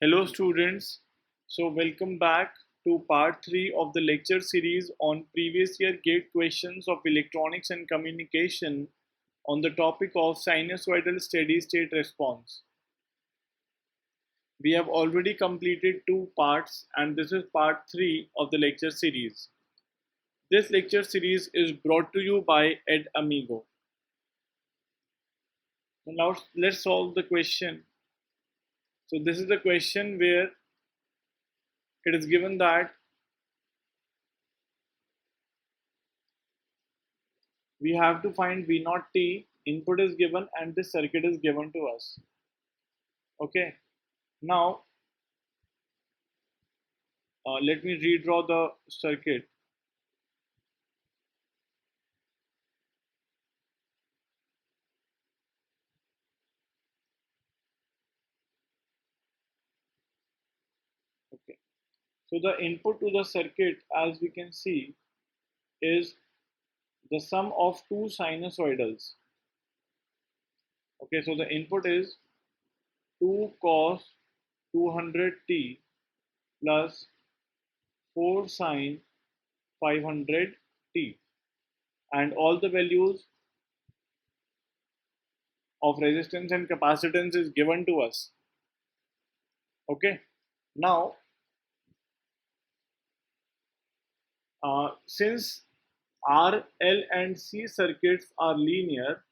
Hello students, so welcome back to part 3 of the lecture series on previous year gate questions of electronics and communication on the topic of sinusoidal steady state response. We have already completed 2 parts and this is part 3 of the lecture series. This lecture series is brought to you by EDAMIGO. So now let's solve the question. So this is the question where it is given that we have to find V naught T, input is given and this circuit is given to us. Okay, now let me redraw the circuit. Okay, so the input to the circuit, as we can see, is the sum of two sinusoidals. Okay, so the input is 2 cos 200t plus 4 sine 500t, and all the values of resistance and capacitance is given to us. Okay, now since R, L and C circuits are linear,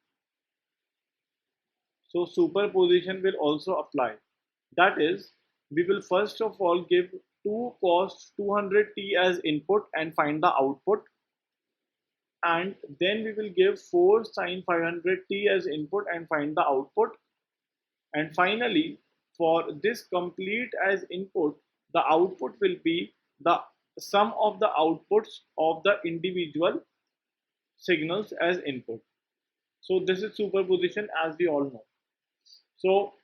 so superposition will also apply. That is, we will first of all give 2 cos 200t as input and find the output, and then we will give 4 sin 500t as input and find the output, and finally for this complete as input, the output will be the sum of the outputs of the individual signals as input. So this is superposition, as we all know. So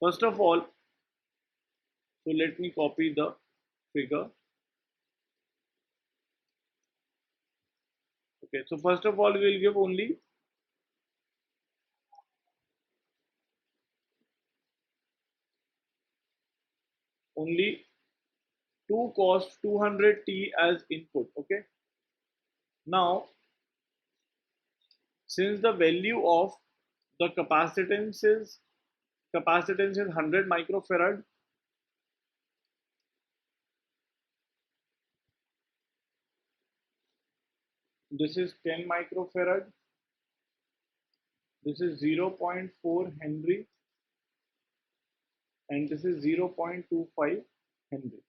first of all, so let me copy the figure. Okay, so first of all, we will give only 2 cos 200t as input. Okay, now since the value of the capacitance is 100 microfarad, this is 10 microfarad, this is 0.4 Henry, and this is 0.25 Henry.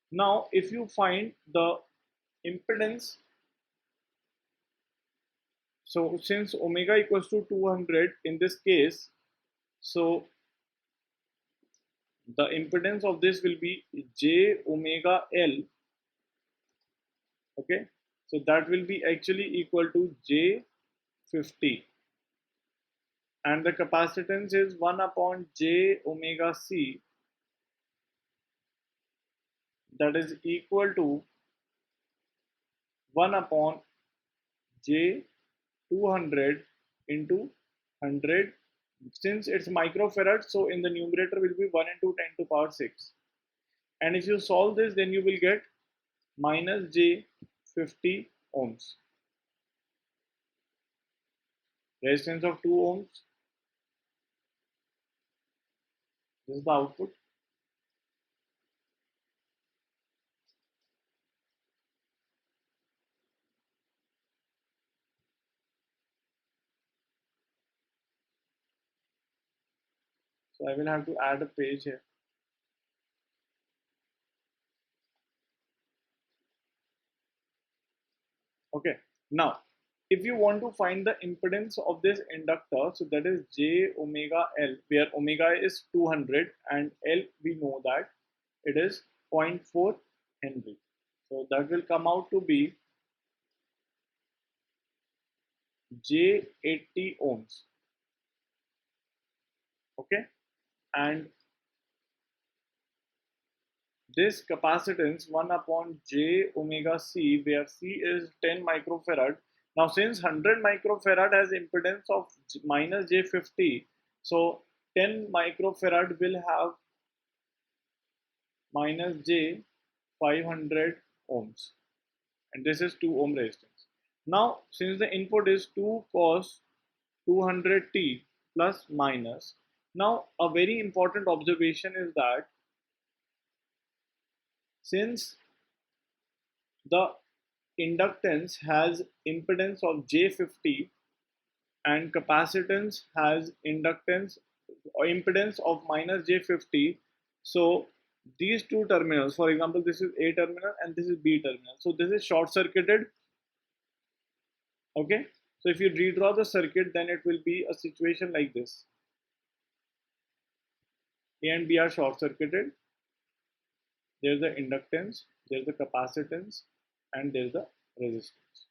Now if you find the impedance, so since omega equals to 200 in this case, so the impedance of this will be j omega L. Okay, so that will be actually equal to J50, and the capacitance is 1 upon j omega C, that is equal to 1 upon j 200 into 100. Since it's microfarad, so in the numerator will be 1 into 10 to power 6, and if you solve this, then you will get minus j 50 ohms, resistance of 2 ohms. This is the output. So I will have to add a page here. Okay, now if you want to find the impedance of this inductor, so that is j omega L, where omega is 200 and L we know that it is 0.4 Henry. So that will come out to be j 80 ohms. Okay, and this capacitance 1 upon j omega C, where C is 10 microfarad. Now since 100 microfarad has impedance of minus j50, so 10 microfarad will have minus J 500 ohms, and this is 2 ohm resistance. Now since the input is 2 cos 200t plus minus, now a very important observation is that since the inductance has impedance of J50 and capacitance has inductance or impedance of minus J50, so these two terminals, for example this is A terminal and this is B terminal, so this is short circuited. Okay, so if you redraw the circuit, then it will be a situation like this. A and B are short circuited, there's the inductance, there's the capacitance, and there's the resistance.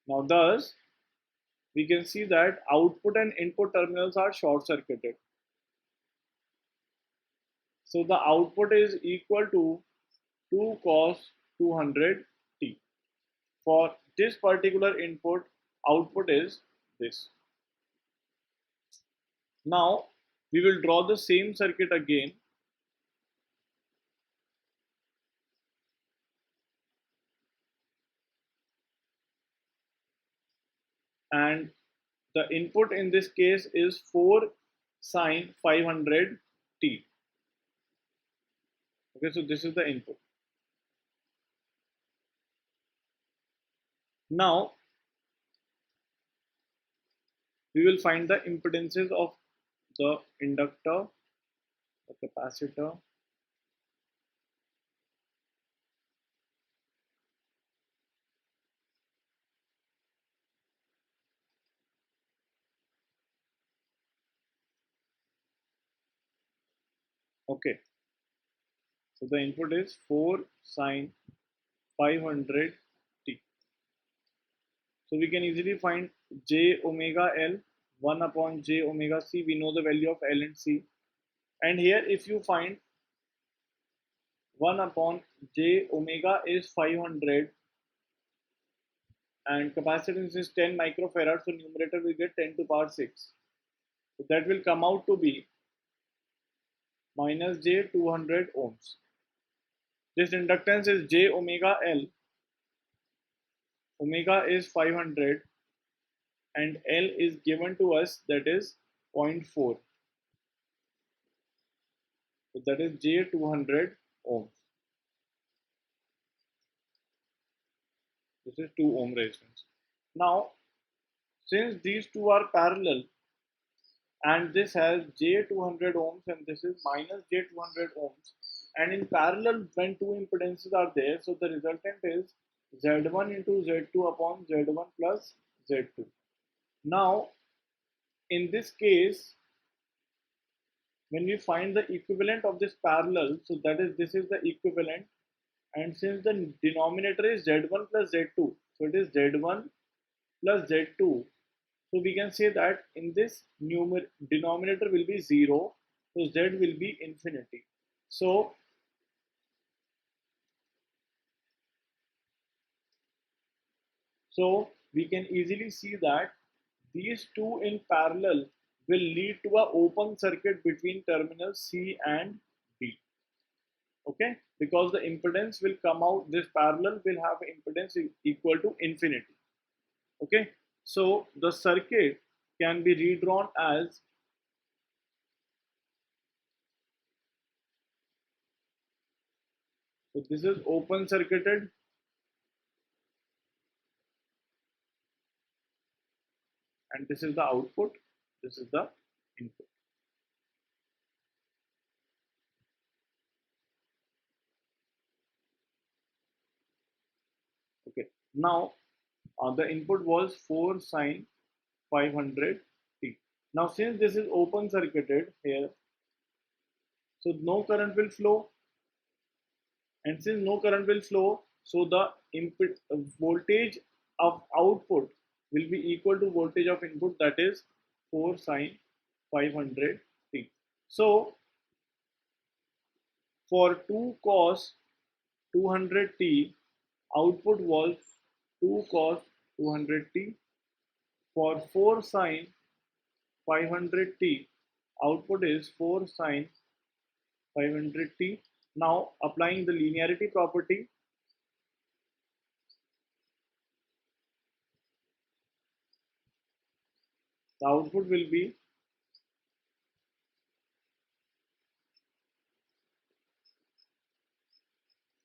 Now thus we can see that output and input terminals are short circuited. So the output is equal to 2 cos 200t. For this particular input, output is this. Now we will draw the same circuit again. And the input in this case is 4 sine 500t. Okay, so this is the input. Now we will find the impedances of the inductor, the capacitor, okay. So the input is 4 sine 500t. So we can easily find j omega L 1 upon j omega C. We know the value of L and C. And here if you find 1 upon j omega is 500 and capacitance is 10 microfarad, so numerator will get 10 to power 6. So that will come out to be minus j 200 ohms. This inductance is j omega L. Omega is 500 and L is given to us, that is 0.4. So that is j 200 ohms. This is 2 ohm resistance. Now since these two are parallel and this has j 200 ohms and this is minus j 200 ohms, and in parallel when two impedances are there, so the resultant is Z1 into Z2 upon Z1 plus Z2. Now in this case, when we find the equivalent of this parallel, so that is this is the equivalent, and since the denominator is Z1 plus Z2, so it is Z1 plus Z2, so we can say that in this denominator will be 0, so Z will be infinity. So we can easily see that these two in parallel will lead to an open circuit between terminals C and B. Okay, because the impedance will come out, this parallel will have impedance equal to infinity. Okay, so the circuit can be redrawn as so this is open circuited and this is the output, this is the input. Okay, now the input was 4 sine 500t. Now since this is open circuited here, so no current will flow, and since no current will flow, so the voltage of output will be equal to voltage of input, that is 4 sine 500t. So for 2 cos 200t, output was 2 cos 200t. For 4 sine 500t, output is 4 sine 500t. Now applying the linearity property, the output will be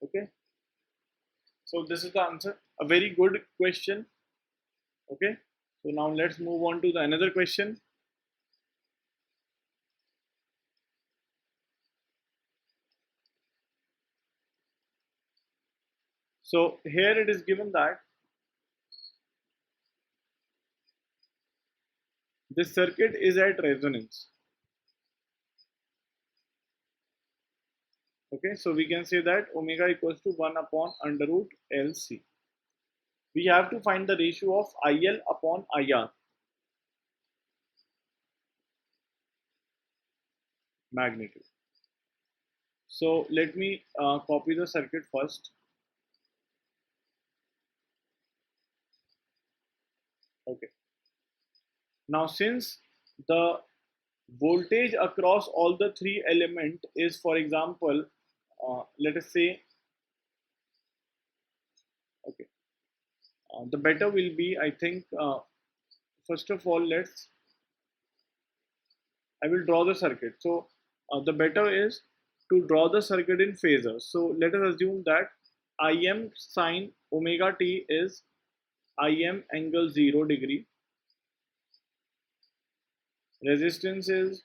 okay. So this is the answer. A very good question. Okay. So now let's move on to the another question. So here it is given that this circuit is at resonance. Okay, so we can say that omega equals to 1 upon under root LC. We have to find the ratio of IL upon IR. Magnitude. So let me copy the circuit first. Okay. Now since the voltage across all the three element is, for example, let us say, okay, the better will be, I think, first of all, I will draw the circuit. So the better is to draw the circuit in phasors. So let us assume that Im sine omega t is Im angle 0 degree. Resistance is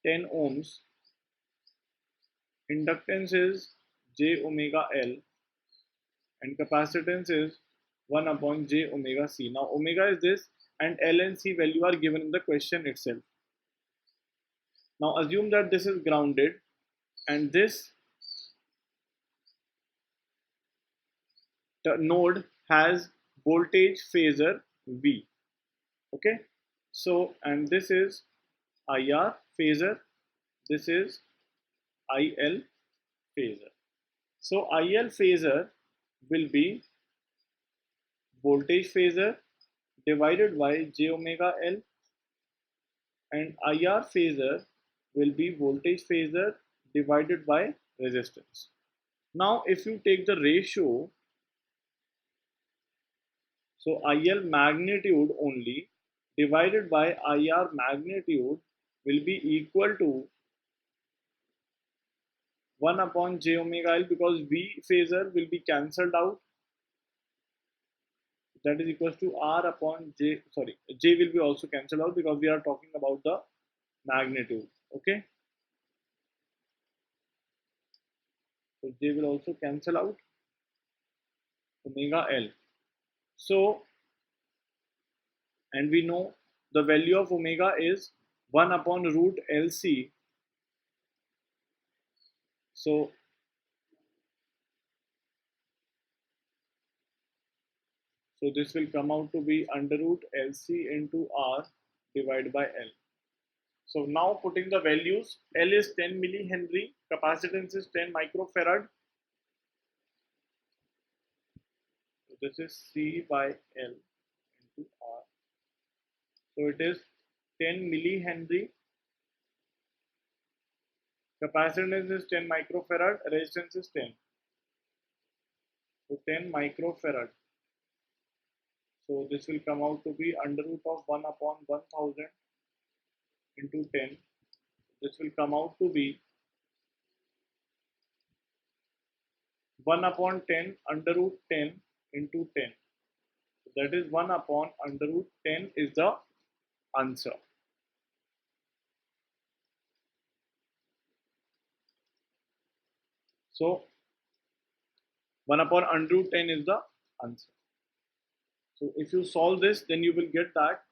10 ohms. Inductance is j omega L. And capacitance is 1 upon j omega c. Now omega is this and L and C value are given in the question itself. Now assume that this is grounded and this the node has voltage phasor V. Okay, so and this is IR phasor, this is IL phasor. So IL phasor will be voltage phasor divided by j omega L, and IR phasor will be voltage phasor divided by resistance. Now if you take the ratio, so IL magnitude only divided by IR magnitude will be equal to 1 upon j omega L, because V phasor will be cancelled out. That is equals to R upon J, sorry, J will be also cancelled out because we are talking about the magnitude. Okay. So J will also cancel out omega L. So, and we know the value of omega is 1 upon root LC. So this will come out to be under root LC into R divided by L. So now putting the values, L is 10 millihenry, capacitance is 10 microfarad. So this is C by L into R. So it is 10 millihenry. Capacitance is 10 microfarad, resistance is 10. So 10 microfarad. So this will come out to be under root of 1 upon 1000 into 10. This will come out to be 1 upon 10 under root 10 into 10. So that is 1 upon under root 10 is the answer. So 1 upon under root 10 is the answer. So if you solve this, then you will get that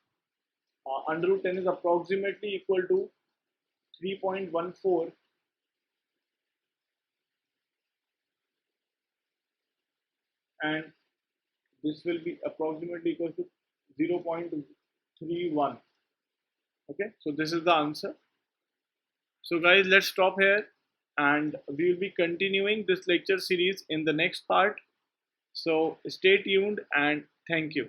under root 10 is approximately equal to 3.14, and this will be approximately equal to 0.31. Okay, so this is the answer. So guys, let's stop here and we will be continuing this lecture series in the next part. So stay tuned and thank you.